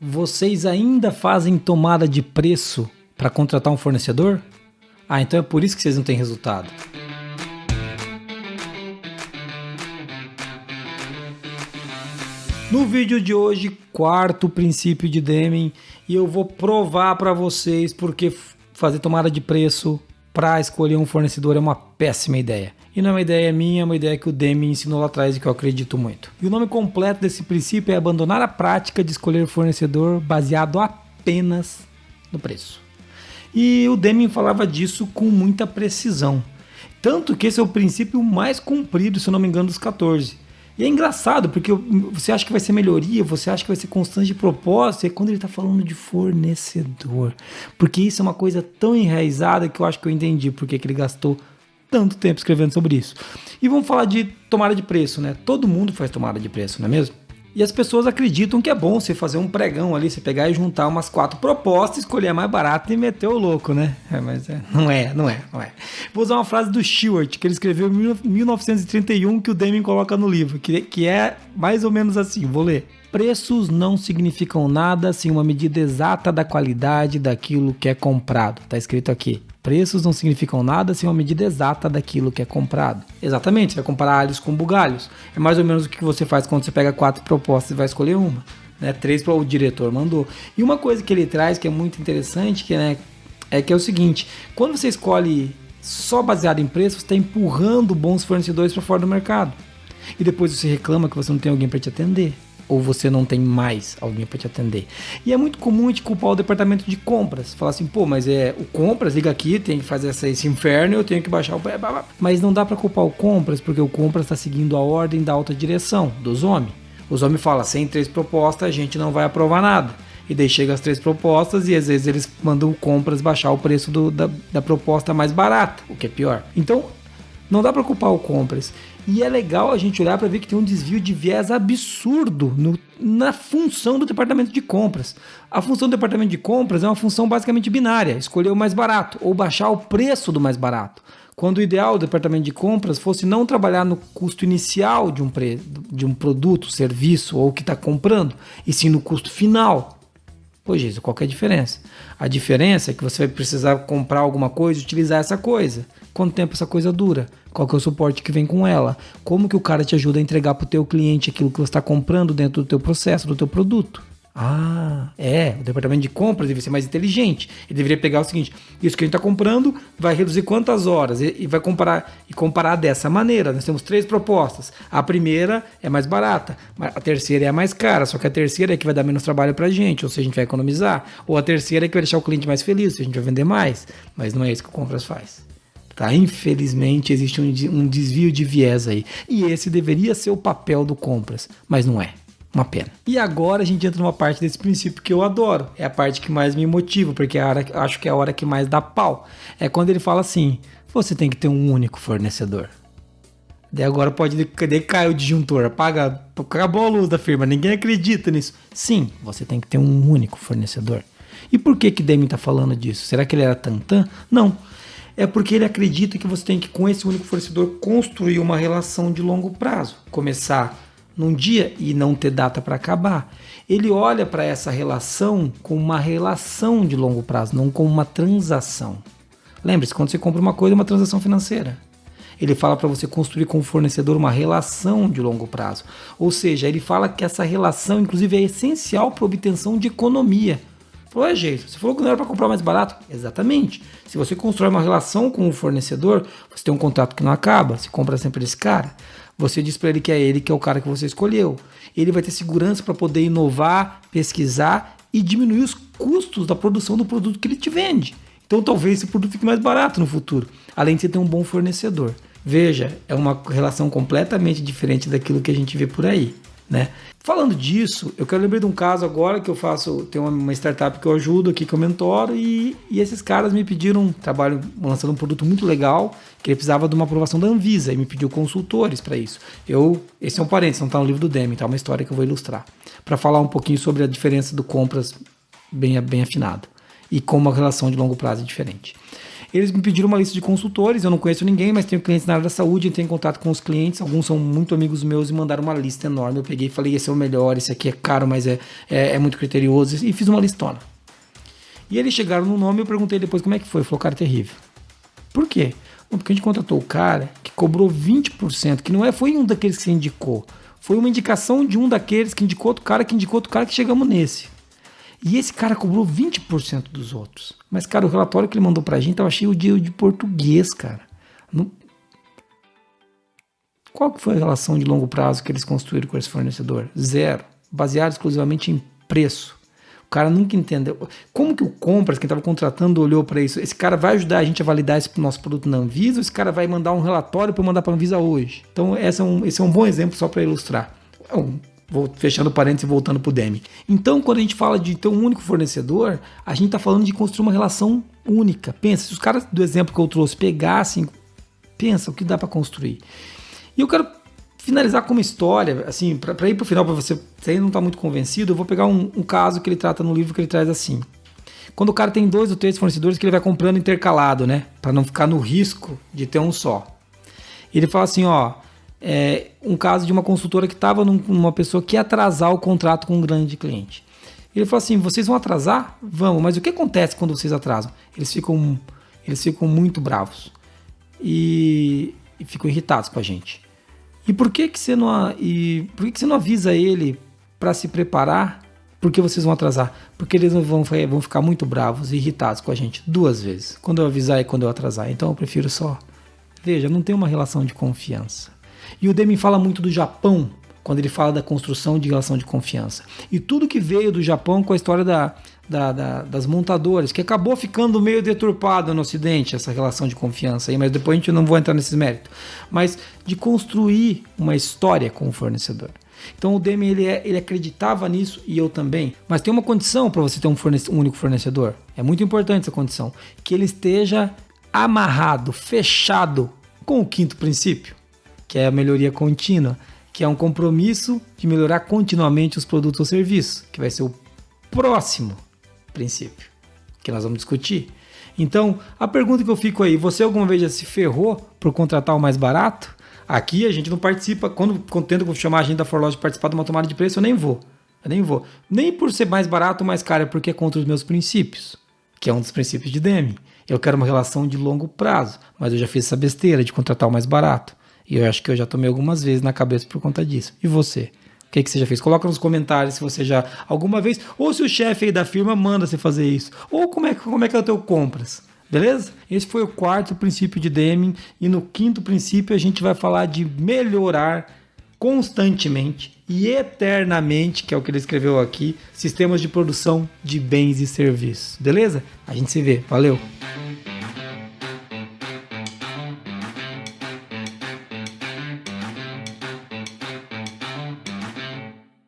Vocês ainda fazem tomada de preço para contratar um fornecedor? Ah, então é por isso que vocês não têm resultado. No vídeo de hoje, quarto princípio de Deming, e eu vou provar para vocês porque fazer tomada de preço para escolher um fornecedor é uma péssima ideia. E não é uma ideia minha, é uma ideia que o Deming ensinou lá atrás e que eu acredito muito. E o nome completo desse princípio é abandonar a prática de escolher fornecedor baseado apenas no preço. E o Deming falava disso com muita precisão. Tanto que esse é o princípio mais cumprido, se eu não me engano, dos 14. E é engraçado, porque você acha que vai ser melhoria, você acha que vai ser constante de propósito, e quando ele está falando de fornecedor. Porque isso é uma coisa tão enraizada que eu acho que eu entendi porque que ele gastou tanto tempo escrevendo sobre isso. E vamos falar de tomada de preço, né? Todo mundo faz tomada de preço, não é mesmo? E as pessoas acreditam que é bom você fazer um pregão ali, você pegar e juntar umas 4 propostas, escolher a mais barata e meter o louco, né? Não é. Vou usar uma frase do Stewart, que ele escreveu em 1931, que o Deming coloca no livro, que é mais ou menos assim, vou ler. Preços não significam nada sem uma medida exata da qualidade daquilo que é comprado. Tá escrito aqui. Preços não significam nada sem uma medida exata daquilo que é comprado. Exatamente, você vai comparar alhos com bugalhos. É mais ou menos o que você faz quando você pega 4 propostas e vai escolher uma. 3 para o diretor mandou. E uma coisa que ele traz que é muito interessante, que é o seguinte, quando você escolhe só baseado em preço, você está empurrando bons fornecedores para fora do mercado. E depois você reclama que você não tem alguém para te atender. Ou você não tem mais alguém para te atender. E é muito comum a gente culpar o departamento de compras. Falar assim, mas o compras, liga aqui, tem que fazer esse inferno, eu tenho que baixar o... Mas não dá para culpar o compras, porque o compras está seguindo a ordem da alta direção, dos homens. Os homens falam, sem 3 propostas a gente não vai aprovar nada. E daí chega as 3 propostas e às vezes eles mandam o compras baixar o preço da proposta mais barata, o que é pior. Então, não dá para culpar o compras. E é legal a gente olhar para ver que tem um desvio de viés absurdo na função do departamento de compras. A função do departamento de compras é uma função basicamente binária, escolher o mais barato ou baixar o preço do mais barato. Quando o ideal do departamento de compras fosse não trabalhar no custo inicial de um produto, serviço ou que está comprando, e sim no custo final. Pô, Jesus, qual que é a diferença? A diferença é que você vai precisar comprar alguma coisa e utilizar essa coisa. Quanto tempo essa coisa dura? Qual que é o suporte que vem com ela? Como que o cara te ajuda a entregar para o teu cliente aquilo que você está comprando dentro do teu processo, do teu produto? O departamento de compras deve ser mais inteligente. Ele deveria pegar o seguinte, isso que a gente está comprando vai reduzir quantas horas e vai comparar dessa maneira. Nós temos 3 propostas. A primeira é mais barata, a terceira é a mais cara, só que a terceira é que vai dar menos trabalho para a gente, ou seja, a gente vai economizar. Ou a terceira é que vai deixar o cliente mais feliz, ou seja, a gente vai vender mais. Mas não é isso que o compras faz. Infelizmente existe um desvio de viés aí. E esse deveria ser o papel do compras, mas não é. Uma pena. E agora a gente entra numa parte desse princípio que eu adoro. É a parte que mais me motiva, porque acho que é a hora que mais dá pau. É quando ele fala assim, você tem que ter um único fornecedor. Daí agora daí cai o disjuntor, acabou a luz da firma, ninguém acredita nisso. Sim, você tem que ter um único fornecedor. E por que Deming está falando disso? Será que ele era tantã? Não. É porque ele acredita que você tem que, com esse único fornecedor, construir uma relação de longo prazo. Começar num dia e não ter data para acabar. Ele olha para essa relação como uma relação de longo prazo, não como uma transação. Lembre-se, quando você compra uma coisa, é uma transação financeira. Ele fala para você construir com o fornecedor uma relação de longo prazo. Ou seja, ele fala que essa relação, inclusive, é essencial para a obtenção de economia. Falou, jeito, você falou que não era para comprar mais barato? Exatamente. Se você constrói uma relação com o fornecedor, você tem um contrato que não acaba, você compra sempre desse cara. Você diz para ele que é o cara que você escolheu. Ele vai ter segurança para poder inovar, pesquisar e diminuir os custos da produção do produto que ele te vende. Então talvez esse produto fique mais barato no futuro, além de você ter um bom fornecedor. Veja, é uma relação completamente diferente daquilo que a gente vê por aí, né? Falando disso, eu quero lembrar de um caso agora que eu faço, tem uma startup que eu ajudo aqui, que eu mentoro, e esses caras me pediram trabalho lançando um produto muito legal, que ele precisava de uma aprovação da Anvisa, e me pediu consultores para isso. Esse é um parênteses, não está no livro do Deming, tá? Uma história que eu vou ilustrar, para falar um pouquinho sobre a diferença do compras bem afinado, e como a relação de longo prazo é diferente. Eles me pediram uma lista de consultores, eu não conheço ninguém, mas tenho clientes na área da saúde, entrei em contato com os clientes, alguns são muito amigos meus e mandaram uma lista enorme. Eu peguei e falei, esse é o melhor, esse aqui é caro, mas é muito criterioso, e fiz uma listona. E eles chegaram no nome e eu perguntei depois como é que foi. Ele falou, cara, é terrível. Por quê? Porque a gente contratou o cara que cobrou 20%, que não foi um daqueles que você indicou, foi uma indicação de um daqueles que indicou outro cara, que chegamos nesse. E esse cara cobrou 20% dos outros. Mas, cara, o relatório que ele mandou pra gente tava cheio de português, cara. Qual que foi a relação de longo prazo que eles construíram com esse fornecedor? Zero. Baseado exclusivamente em preço. O cara nunca entendeu. Como que o Compras, quem estava contratando, olhou para isso? Esse cara vai ajudar a gente a validar esse nosso produto na Anvisa ou esse cara vai mandar um relatório para mandar para a Anvisa hoje? Então, esse é um bom exemplo só para ilustrar. Vou fechando parênteses e voltando para o Demi. Então, quando a gente fala de ter um único fornecedor, a gente está falando de construir uma relação única. Pensa, se os caras do exemplo que eu trouxe pegassem, pensa o que dá para construir. E eu quero finalizar com uma história, assim, para ir para o final, para você ainda não está muito convencido, eu vou pegar um caso que ele trata no livro que ele traz assim. Quando o cara tem 2 ou 3 fornecedores que ele vai comprando intercalado, né? Para não ficar no risco de ter um só. Ele fala assim, um caso de uma consultora que estava numa pessoa que ia atrasar o contrato com um grande cliente. Ele falou assim, vocês vão atrasar? Vamos, mas o que acontece quando vocês atrasam? Eles ficam muito bravos e ficam irritados com a gente. E por que você não avisa ele para se preparar? Porque vocês vão atrasar? Porque eles vão ficar muito bravos e irritados com a gente 2 vezes. Quando eu avisar e quando eu atrasar. Então eu prefiro só... Veja, não tem uma relação de confiança. E o Deming fala muito do Japão, quando ele fala da construção de relação de confiança. E tudo que veio do Japão com a história das montadoras, que acabou ficando meio deturpada no Ocidente, essa relação de confiança aí, mas depois a gente não vai entrar nesses méritos. Mas de construir uma história com o fornecedor. Então o Deming ele acreditava nisso e eu também. Mas tem uma condição para você ter um único fornecedor. É muito importante essa condição. Que ele esteja amarrado, fechado com o 5º princípio, que é a melhoria contínua, que é um compromisso de melhorar continuamente os produtos ou serviços, que vai ser o próximo princípio que nós vamos discutir. Então, a pergunta que eu fico aí, você alguma vez já se ferrou por contratar o mais barato? Aqui a gente não participa, quando tento chamar a gente da ForLogic de participar de uma tomada de preço, eu nem vou. Nem por ser mais barato ou mais caro, é porque é contra os meus princípios, que é um dos princípios de Deming. Eu quero uma relação de longo prazo, mas eu já fiz essa besteira de contratar o mais barato. E eu acho que eu já tomei algumas vezes na cabeça por conta disso. E você? O que você já fez? Coloca nos comentários se você já alguma vez, ou se o chefe aí da firma manda você fazer isso, ou como é que é o teu compras. Beleza? Esse foi o 4º princípio de Deming. E no 5º princípio a gente vai falar de melhorar constantemente e eternamente, que é o que ele escreveu aqui, sistemas de produção de bens e serviços. Beleza? A gente se vê. Valeu!